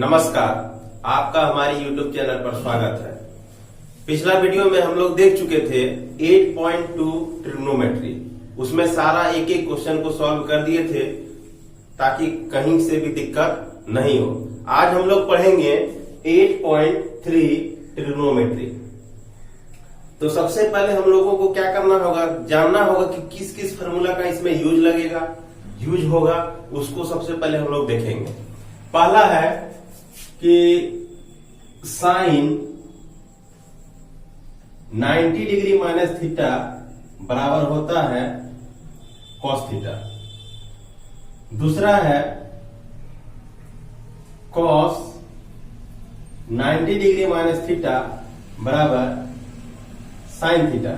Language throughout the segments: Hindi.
नमस्कार, आपका हमारे YouTube चैनल पर स्वागत है। पिछला वीडियो में हम लोग देख चुके थे 8.2 ट्रिग्नोमेट्री। उसमें सारा एक एक क्वेश्चन को सॉल्व कर दिए थे ताकि कहीं से भी दिक्कत नहीं हो। आज हम लोग पढ़ेंगे 8.3 ट्रिग्नोमेट्री। तो सबसे पहले हम लोगों को क्या करना होगा, जानना होगा कि किस किस फार्मूला का इसमें यूज होगा, उसको सबसे पहले हम लोग देखेंगे। पहला है कि साइन 90 डिग्री माइनस थीटा बराबर होता है कॉस थीटा। दूसरा है कॉस 90 डिग्री माइनस थीटा बराबर साइन थीटा।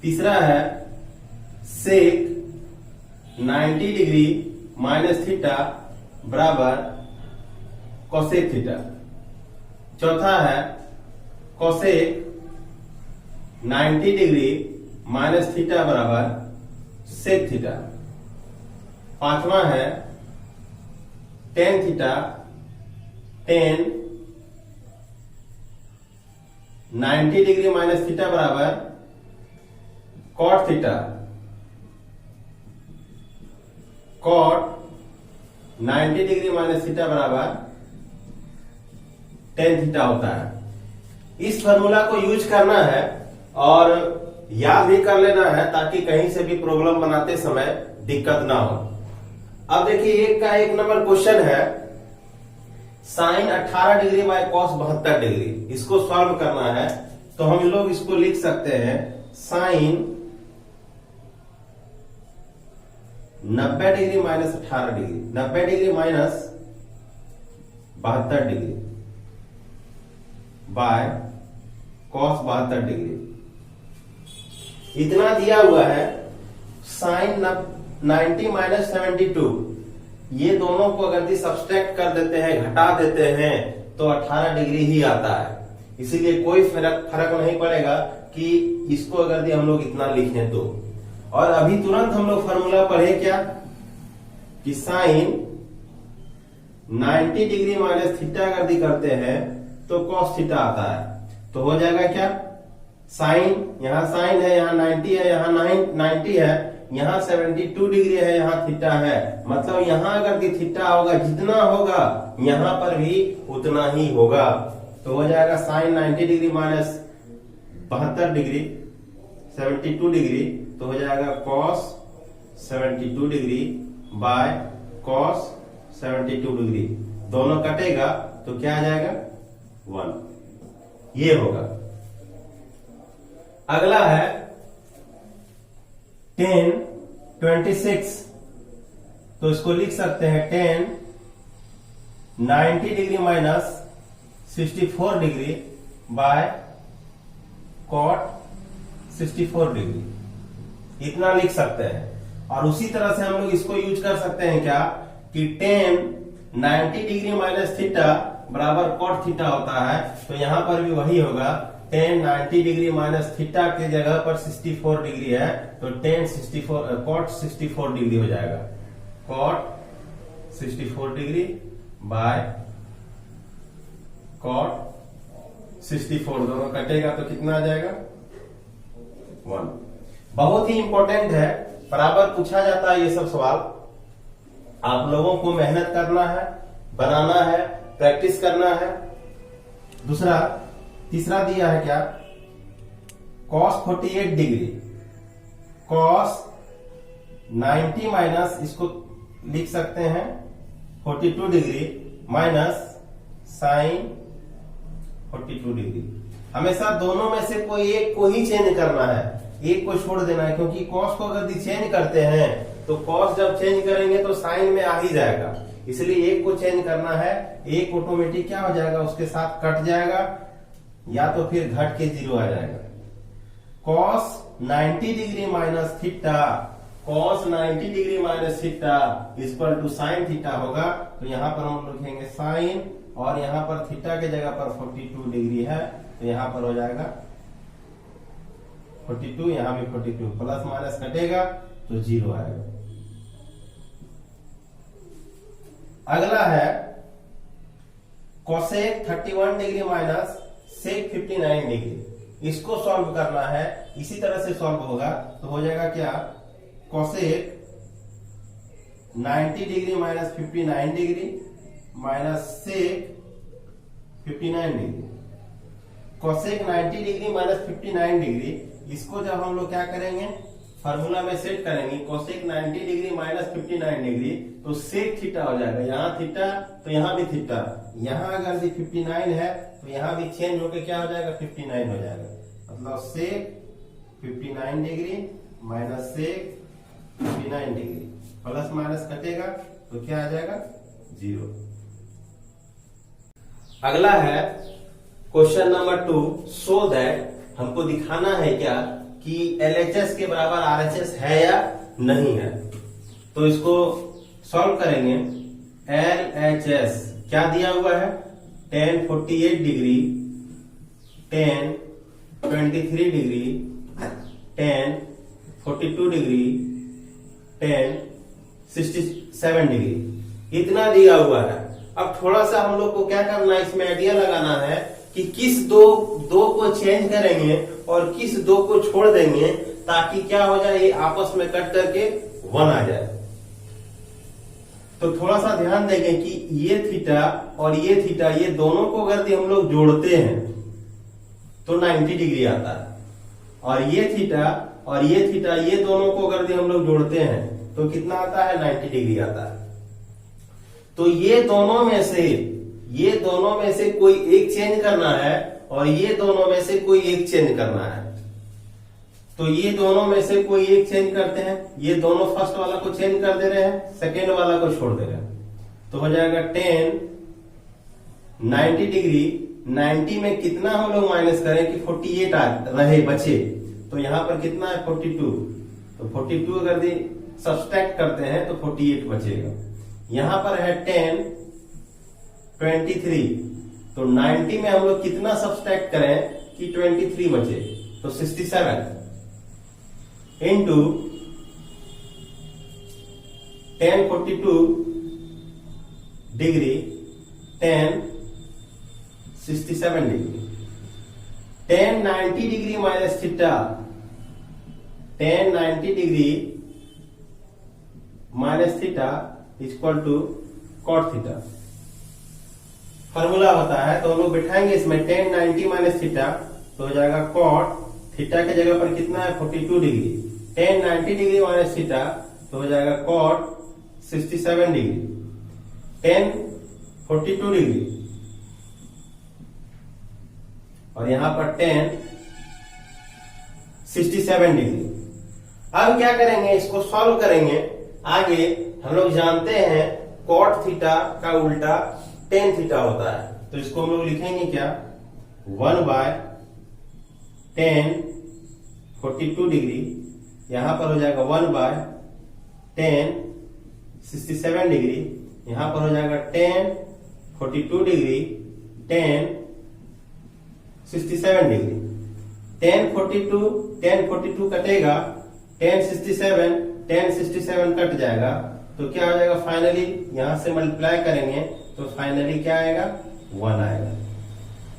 तीसरा है सेक 90 डिग्री माइनस थीटा बराबर कोसेक थीटा। चौथा है कोसेक 90 डिग्री माइनस थीटा बराबर सेक थीटा। पांचवा है tan theta 90 degree minus theta बराबर cot theta. Cot 90 degree minus theta बराबर टेन थीटा होता है। इस फार्मूला को यूज करना है और याद भी कर लेना है ताकि कहीं से भी प्रॉब्लम बनाते समय दिक्कत ना हो। अब देखिए एक का एक नंबर क्वेश्चन है sine 18 degree by cos 72 degree. इसको सॉल्व करना है तो हम लोग इसको लिख सकते हैं sine 90 degree minus 18 degree, 90 degree minus 72 degree by cos 72 degree. इतना दिया हुआ है साइन 90 माइनस 72। ये दोनों को अगर सब्सट्रैक्ट कर देते हैं, घटा देते हैं तो 18 डिग्री ही आता है। इसीलिए कोई फर्क नहीं पड़ेगा कि इसको अगर हम लोग इतना लिखें तो। और अभी तुरंत हम लोग फॉर्मूला पढ़े क्या कि साइन 90 डिग्री माइनस थीटा अगर करते हैं तो कॉस थीटा आता है। तो हो जाएगा क्या, साइन यहाँ साइन है, यहाँ 90 है, यहाँ 90 है, यहाँ 72 डिग्री है, यहाँ थीटा है। मतलब यहाँ अगर थीटा होगा जितना होगा यहाँ पर भी उतना ही होगा। तो हो जाएगा sine 90 degree minus 72 degree 72 degree, तो हो जाएगा cos 72 degree by cos 72 degree. दोनों कटेगा तो क्या आ जाएगा 1। ये होगा। अगला है 10 26। तो इसको लिख सकते हैं 10 90 degree minus 64 degree by cot 64 degree. इतना लिख सकते हैं। और उसी तरह से हम लोग इसको यूज कर सकते हैं क्या कि 10 90 डिग्री माइनस थीटा बराबर कॉट थीटा होता है। तो यहां पर भी वही होगा, 10 90 डिग्री माइनस थीटा के जगह पर 64 डिग्री है तो 10 64 कॉट 64 डिग्री हो जाएगा। कॉट 64 डिग्री बाय कॉट 64, दोनों कटेगा तो कितना आ जाएगा 1। बहुत ही इंपॉर्टेंट है, बराबर पूछा जाता है ये सब सवाल। आप लोगों को मेहनत करना है, बनाना है, प्रैक्टिस करना है। तीसरा दिया है क्या, cos 48 डिग्री, cos 90 माइनस इसको लिख सकते हैं 42 डिग्री माइनस साइन 42 डिग्री। हमेशा दोनों में से कोई एक को ही चेंज करना है, एक को छोड़ देना है, क्योंकि cos को अगर चेंज करते हैं तो cos जब चेंज करेंगे तो साइन में आ ही जाएगा। इसलिए एक को चेंज करना है, एक ऑटोमेटिक क्या हो जाएगा उसके साथ कट जाएगा या तो फिर घट के 0 आ जाएगा। cos 90 degree minus theta, cos 90 degree minus theta equal to sine theta होगा। तो यहाँ पर हम लिखेंगे साइन और यहाँ पर थीटा के जगह पर 42 डिग्री है तो यहाँ पर हो जाएगा 42, यहाँ भी 42, प्लस माइनस कटेगा तो 0 आएगा। अगला है cosec 31 degree minus sec 59 degree, इसको सॉल्व करना है। इसी तरह से सॉल्व होगा तो हो जाएगा क्या, cosec 90 degree minus 59 degree minus sec 59 degree. Cosec 90 degree minus 59 degree, इसको जब हम लोग क्या करेंगे, फार्मूला में सेट करेंगे, कोसेक 90 डिग्री माइनस 59 डिग्री तो सेक थीटा हो जाएगा। यहाँ थीटा तो यहाँ भी थीटा, यहाँ अगर 59 है तो यहाँ भी चेंज होकर क्या हो जाएगा, 59 हो जाएगा। मतलब sec 59 degree minus sec 59 degree, plus minus कटेगा तो क्या आ जाएगा, 0। अगला है क्वेश्चन नंबर 2, सो दैट, हमको दिखाना है क्या कि LHS के बराबर RHS है या नहीं है। तो इसको सॉल्व करेंगे। LHS क्या दिया हुआ है, tan 48 degree, tan 23 degree, tan 42 degree, tan 67 degree, इतना दिया हुआ है। अब थोड़ा सा हम लोग को क्या करना है, इसमें आइडिया लगाना है कि किस दो को चेंज करेंगे और किस दो को छोड़ देंगे ताकि क्या हो जाए, ये आपस में कट करके 1 आ जाए। तो थोड़ा सा ध्यान देंगे कि ये थीटा और ये थीटा, ये दोनों को अगर हम लोग जोड़ते हैं तो 90 डिग्री आता है, और ये थीटा और ये थीटा, ये दोनों को अगर हम लोग जोड़ते हैं तो कितना आता है, 90 डिग्री आता है। तो ये दोनों में से कोई एक चेंज करना है और ये दोनों में से कोई एक चेंज करना है। तो ये दोनों में से कोई एक चेंज करते हैं, ये दोनों फर्स्ट वाला को चेंज कर दे रहे हैं, सेकेंड वाला को छोड़ दे रहे हैं। तो हो जाएगा tan 90 डिग्री, 90 में कितना हम लोग माइनस करें कि 48 रहे बचे, तो यहां पर कितना है, 42। तो 42 अगर सब्सट्रैक्ट करते हैं तो 48 बचेगा। यहां पर है tan 23, तो 90 में हम लोग कितना सब्सट्रैक्ट करें कि 23 बचे, तो 67 into tan 42 degree, tan 67 degree, tan 90 degree minus theta, tan 90 degree minus theta equal to cot theta. Formula होता है तो हम लोग बिठाएंगे इसमें tan 90 माइनस थीटा, तो हो जाएगा कॉट थीटा के जगह पर कितना है, 42 degree, tan 90 degree minus theta तो हो जाएगा कॉट 67 डिग्री, tan 42 डिग्री और यहां पर tan 67 डिग्री। अब क्या करेंगे, इसको सॉल्व करेंगे। आगे हम लोग जानते हैं कॉट थीटा का उल्टा tan थीटा होता है, तो इसको हम लोग लिखेंगे क्या, 1/tan 42 डिग्री, यहां पर हो जाएगा 1/tan 67 डिग्री, यहां पर हो जाएगा tan 42 degree tan 67 degree. tan 42 कटेगा, tan 67 कट जाएगा, तो क्या हो जाएगा, फाइनली यहां से मल्टीप्लाई करेंगे तो फाइनली क्या आएगा, 1 आएगा।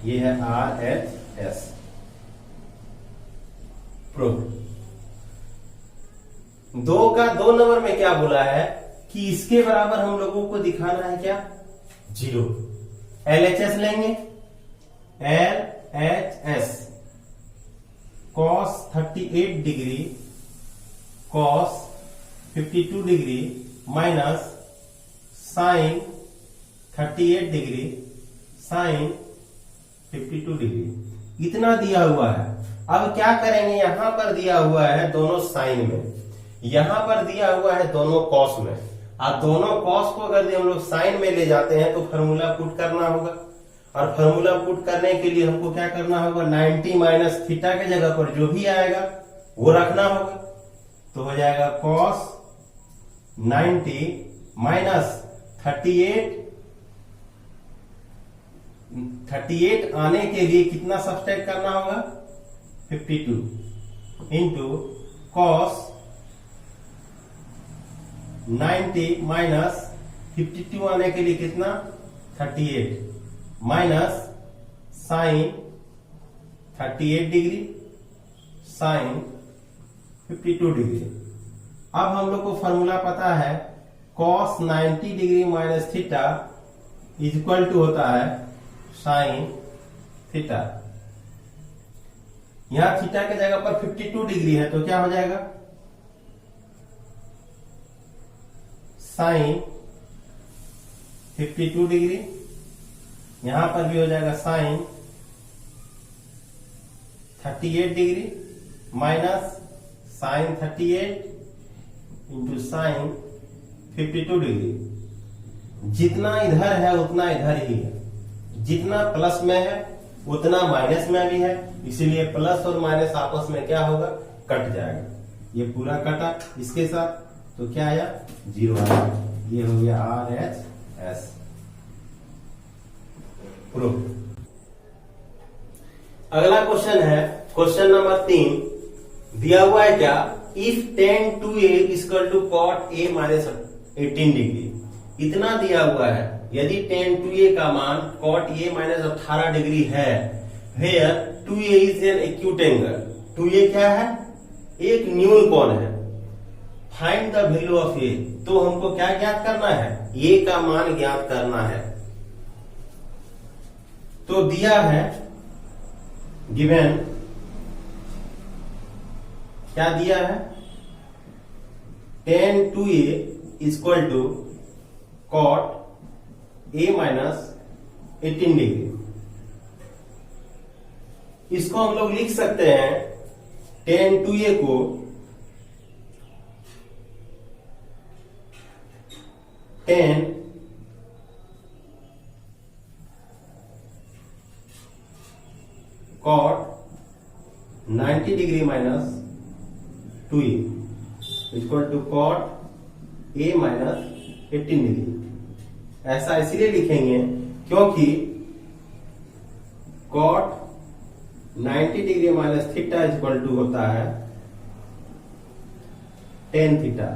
ये है RHS प्रूफ। 2 नंबर में क्या बोला है कि इसके बराबर हम लोगों को दिखाना है क्या, 0। LHS लेंगे, LHS cos 38 degree cos 52 degree minus sine 38 degree sine 52 degree, इतना दिया हुआ है। अब क्या करेंगे, यहां पर दिया हुआ है दोनों साइन में, यहां पर दिया हुआ है दोनों कॉस में, और दोनों कॉस को अगर हम लोग साइन में ले जाते हैं तो फॉर्मूला पुट करना होगा, और फॉर्मूला पुट करने के लिए हमको क्या करना होगा, 90 माइनस थीटा के जगह पर जो भी आएगा वो रखना होगा। तो हो जाएगा cos 90 माइनस 38 आने के लिए कितना सब्सट्रैक्ट करना होगा, 52 इंटू cos 90 माइनस 52 आने के लिए कितना, 38 minus sine 38 degree sine 52 degree. अब हम लोग को फॉर्मूला पता है cos 90 degree minus theta is equal to होता है साइन थीटा। यहां थीटा के जगह पर 52 डिग्री है तो क्या हो जाएगा, साइन 52 डिग्री। यहां पर भी हो जाएगा sine 38 degree minus sine 38 into sine 52 degree. जितना इधर है उतना इधर ही है, जितना प्लस में है उतना माइनस में भी है, इसीलिए प्लस और माइनस आपस में क्या होगा, कट जाएगा। ये पूरा कटा इसके साथ तो क्या आया, 0 आया। ये हो गया RHS प्रूफ। अगला क्वेश्चन है क्वेश्चन नंबर 3। दिया हुआ है क्या, if tan 2a equal to cot a minus 18 degree. इतना दिया हुआ है, यदि tan 2a का मान cot a माइनस 18 डिग्री है, where 2a is an acute angle. 2a क्या है, एक न्यून कोण है। Find the value of a, तो हमको क्या ज्ञात करना है, a का मान ज्ञात करना है। तो दिया है गिवन, क्या दिया है, tan 2a equal to cot a minus 18 degree. इसको हम लोग लिख सकते हैं tan 2a को tan cot 90 degree minus 2a equal to cot a minus 18 degree. ऐसा इसलिए लिखेंगे क्योंकि cot 90 degree minus theta equal to होता है tan theta.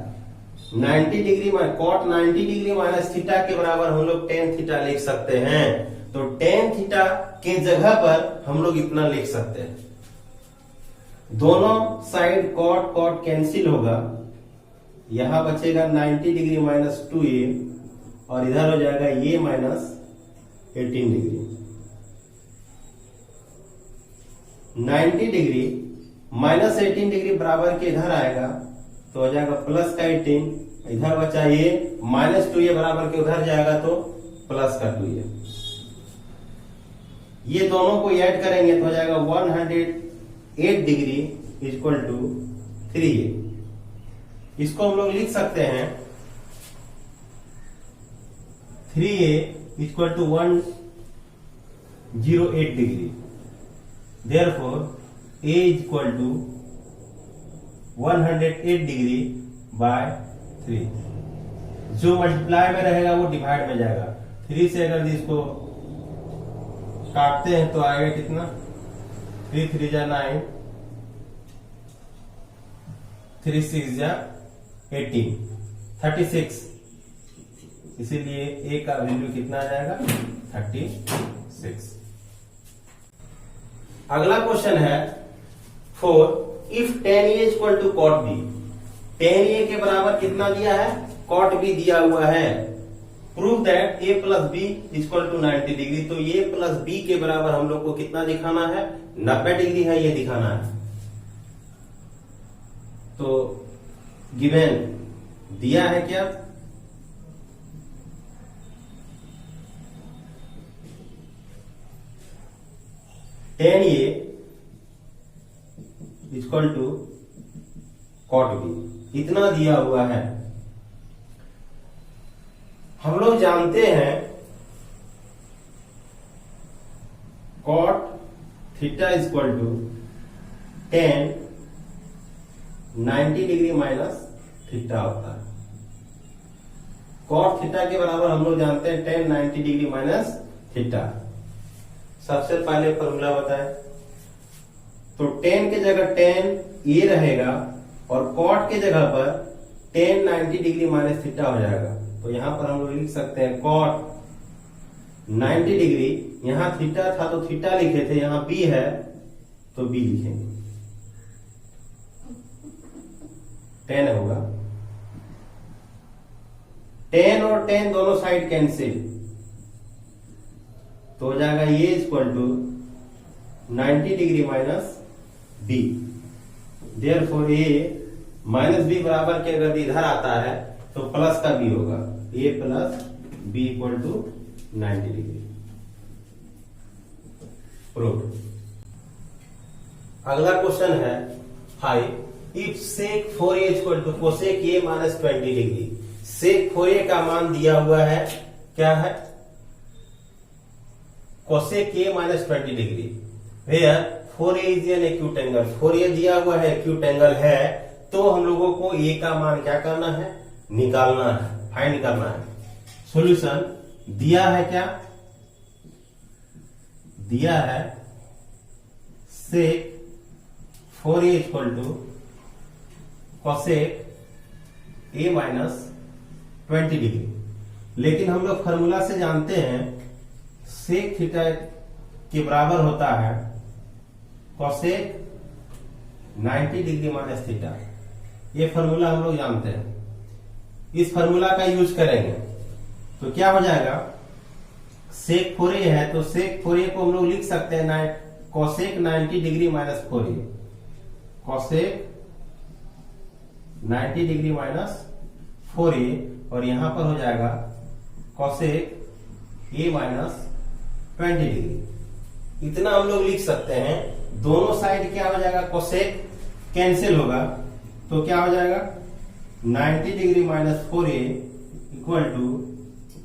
90 degree cot 90 degree minus theta के बराबर हम लोग tan थीटा लिख सकते हैं। तो tan थीटा के जगह पर हम लोग इतना लिख सकते हैं। दोनों साइड cot cot कैंसिल होगा, यहां बचेगा 90 डिग्री माइनस 2a और इधर हो जाएगा ये minus 18 degree. 90 degree minus 18 degree बराबर के इधर आएगा तो हो जाएगा प्लस का 18, इधर बचा ये माइनस 2a बराबर के उधर जाएगा तो प्लस का 2a। ये दोनों को ऐड करेंगे तो हो जाएगा 108 डिग्री इक्वल टू 3a। इसको हम लोग लिख सकते हैं 3a equal to 108 degree. Therefore a equal to 108 degree by 3। जो मल्टीप्लाई में रहेगा वो डिवाइड में जाएगा। 3 से अगर इसको काटते हैं तो आएगा कितना, 3 3 जा 9, 3 6 जा 18, 36। इसीलिए a का वैल्यू कितना आ जाएगा, 36। अगला क्वेश्चन है 4। If tan a equal to cot b। tan a के बराबर कितना दिया है, cot b दिया हुआ है। Prove that a plus b equal to 90 degree. तो a प्लस b के बराबर हम लोग को कितना दिखाना है, 90 डिग्री है ये दिखाना है। तो गिवन दिया है क्या, tan a equal to cot b इतना दिया हुआ है। हम लोग जानते हैं cot theta equal to tan 90 degree minus theta होता है। cot थीटा के बराबर हम लोग जानते हैं tan 90 डिग्री माइनस थीटा। सबसे पहले फॉर्मूला बताएं, तो tan के जगह tan a रहेगा और cot के जगह पर tan 90 डिग्री माइनस थीटा हो जाएगा। तो यहां पर हम लोग लिख सकते हैं cot 90 डिग्री, यहां थीटा था तो थीटा लिखे थे, यहां बी है तो बी लिखेंगे, 10 होगा। 10 और 10 दोनों साइड कैंसिल, तो हो जाएगा ये equal to 90 degree minus B. Therefore A minus B बराबर के अगर इधर आता है तो प्लस का बी होगा, A plus B equal to 90 degree. Prove. अगला क्वेश्चन है 5, if sec 4a equal to cosec A minus 20 degree. Sec 4a का मान दिया हुआ है, क्या है? Cosec A minus 20 degree, where 4a is an acute angle. 4a दिया हुआ है, एक्यूट एंगल है, तो हम लोगों को ए का मान क्या करना है? निकालना है, फाइंड करना है। सॉल्यूशन दिया है, क्या दिया है? Sec 4a equal to cosec A minus 20 degree. लेकिन हम लोग फॉर्मूला से जानते हैं सेक थीटा के बराबर होता है कोसेक 90 डिग्री माइनस थीटा। ये फॉर्मूला हम लोग जानते हैं, इस फॉर्मूला का यूज करेंगे तो क्या हो जाएगा? सेक 4a है तो सेक 4a को हम लोग लिख सकते हैं cosec 90 degree minus 4a, cosec 90 degree minus 4a, और यहां पर हो जाएगा कोसेक ए माइनस 20 डिग्री। इतना हम लोग लिख सकते हैं। दोनों साइड क्या हो जाएगा? कोसेक कैंसिल होगा, तो क्या हो जाएगा? 90 degree minus 4a equal to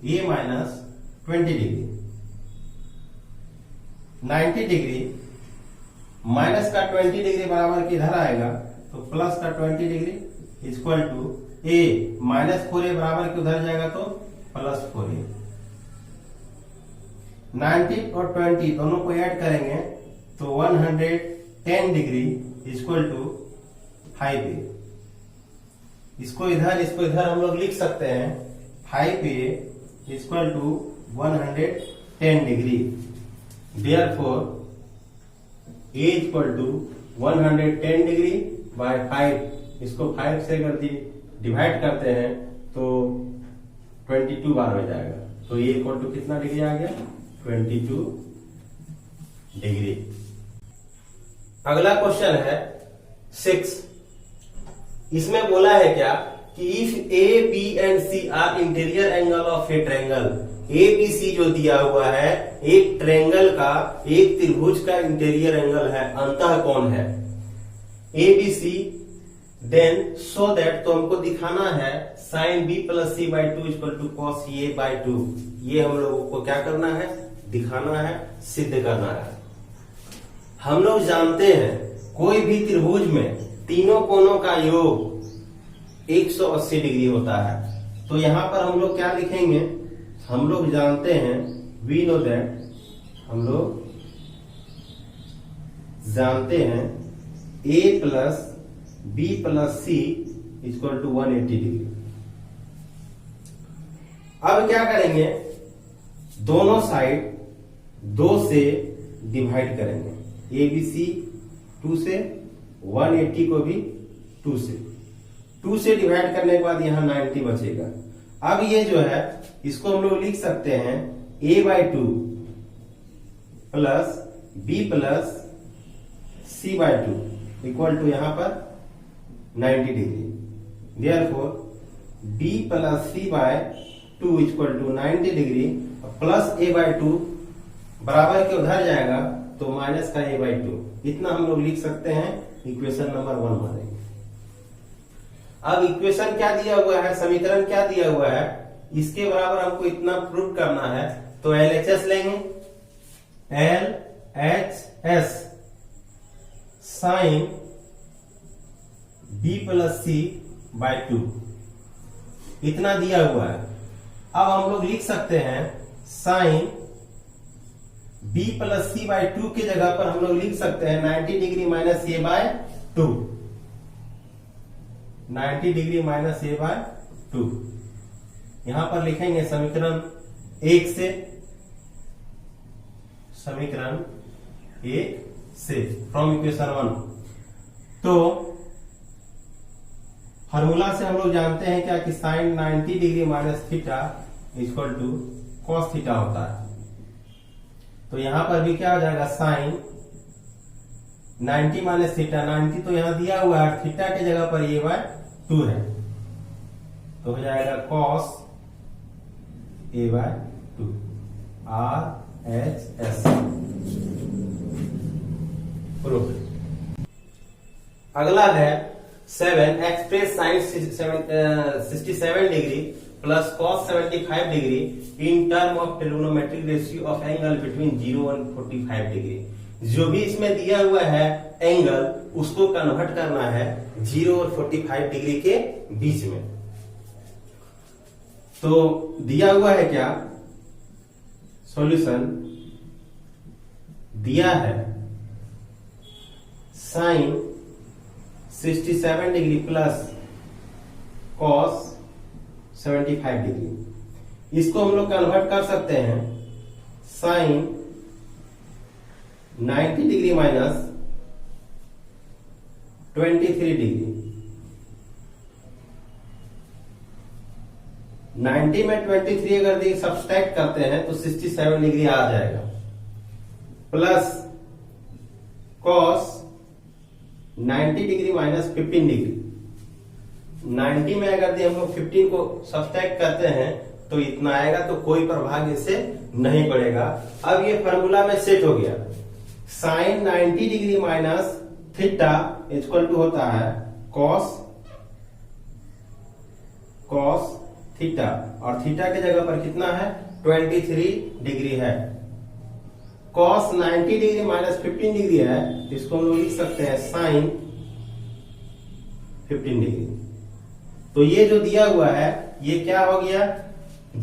A minus 20 degree. 90 degree minus का 20 डिग्री बराबर किधर आएगा? तो प्लस का 20 degree equal to A minus 4a बराबर के उधर जाएगा तो प्लस 4a। 90 और 20 दोनों को ऐड करेंगे तो 110 डिग्री इक्वल टू 5a। इसको इधर हम लोग लिख सकते हैं 5a equal to 110 degree. Therefore a equal to 110 degree by 5, इसको 5 से अगर डिवाइड करते हैं तो 22 बार हो जाएगा, तो a इक्वल टू कितना डिग्री आ गया? 22 डिग्री। अगला क्वेश्चन है 6, इसमें बोला है क्या कि if A B and C are interior angle of a triangle. A B C जो दिया हुआ है एक ट्रायंगल का, एक त्रिभुज का इंटीरियर एंगल है, अंतः कोण है A B C, then so that, तो हमको दिखाना है sine B plus C by 2 equal to cos A by 2। ये हम लोगों को क्या करना है? दिखाना है, सिद्ध करना है। हम लोग जानते हैं कोई भी त्रिभुज में तीनों कोणों का योग 180 डिग्री होता है, तो यहां पर हम लोग क्या लिखेंगे? हम लोग जानते हैं, वी नो दैट, हम लोग जानते हैं a plus B plus C equal to 180 degree. अब क्या करेंगे? दोनों साइड 2 से डिवाइड करेंगे, ए बी सी 2 से, 180 को भी 2 से। 2 से डिवाइड करने के बाद यहां 90 बचेगा। अब ये जो है इसको हम लोग लिख सकते हैं a by 2 plus b plus c by 2 equal to यहां पर 90 degree. Therefore b plus c by 2 equal to 90 degree plus a by 2 बराबर के उधर जाएगा तो माइनस का a बाई 2। इतना हम लोग लिख सकते हैं, इक्वेशन नंबर 1 मानेंगे। अब इक्वेशन क्या दिया हुआ है, समीकरण क्या दिया हुआ है, इसके बराबर हमको इतना प्रूव करना है, तो LHS लेंगे, LHS sine b plus C by 2, इतना दिया हुआ है। अब हम लोग लिख सकते हैं sine b plus C by 2 की जगह पर हम लोग लिख सकते हैं 90 degree minus A by 2, 90 degree minus A by 2। यहां पर लिखेंगे समीकरण 1 से समीकरण 1 से, फ्रॉम इक्वेशन 1। तो फॉर्मूला से हम लोग जानते हैं क्या कि sine 90 degree minus theta equal to cos theta होता है। तो यहां पर भी क्या हो जाएगा, साइन 90 माइनस थीटा, 90 तो यहां दिया हुआ है, थीटा के जगह पर ये बाय 2 है, तो हो जाएगा cos A by 2, RHS proof. अगला है 7, express sine 67 degree plus cos 75 degree in term of trigonometric ratio of angle between 0 और 45 डिग्री। जो भी इसमें दिया हुआ है एंगल, उसको कन्वर्ट करना है 0 और 45 डिग्री के बीच में। तो दिया हुआ है क्या, सॉल्यूशन दिया है sine 67 degree plus cos 75 degree. इसको हम लोग कन्वर्ट कर सकते हैं साइन 90 डिग्री माइनस 23 डिग्री। 90 में 23 अगर सब्सट्रैक्ट करते हैं तो 67 डिग्री आ जाएगा, plus cos 90 degree minus 15 degree. 90 में अगर हम लोग 15 को सब्सट्रैक्ट करते हैं तो इतना आएगा, तो कोई प्रभाव इससे नहीं पड़ेगा। अब ये फार्मूला में सेट हो गया, sine 90 degree minus theta equal to होता है कॉस थीटा, और थीटा के जगह पर कितना है, 23 डिग्री है। कॉस 90 डिग्री माइनस 15 डिग्री है, तो इसको हम लोग लिख सकते हैं साइन 15 डिग्री। तो ये जो दिया हुआ है ये क्या हो गया,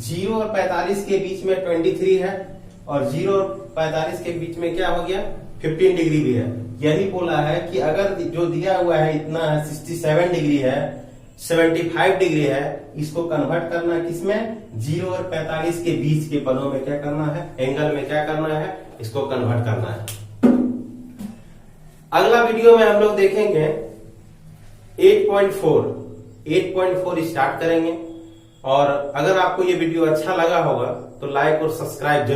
0 और 45 के बीच में 23 है, और 0 और 45 के बीच में क्या हो गया, 15 डिग्री भी है। यही बोला है कि अगर जो दिया हुआ है इतना है, 67 डिग्री है, 75 डिग्री है, इसको कन्वर्ट करना किसमें, 0 और 45 के बीच के पदों में क्या करना है, एंगल में क्या करना है, इसको कन्वर्ट करना है। अगला वीडियो में हम लोग देखेंगे 8.4 स्टार्ट करेंगे। और अगर आपको ये वीडियो अच्छा लगा होगा तो लाइक और सब्सक्राइब जरूर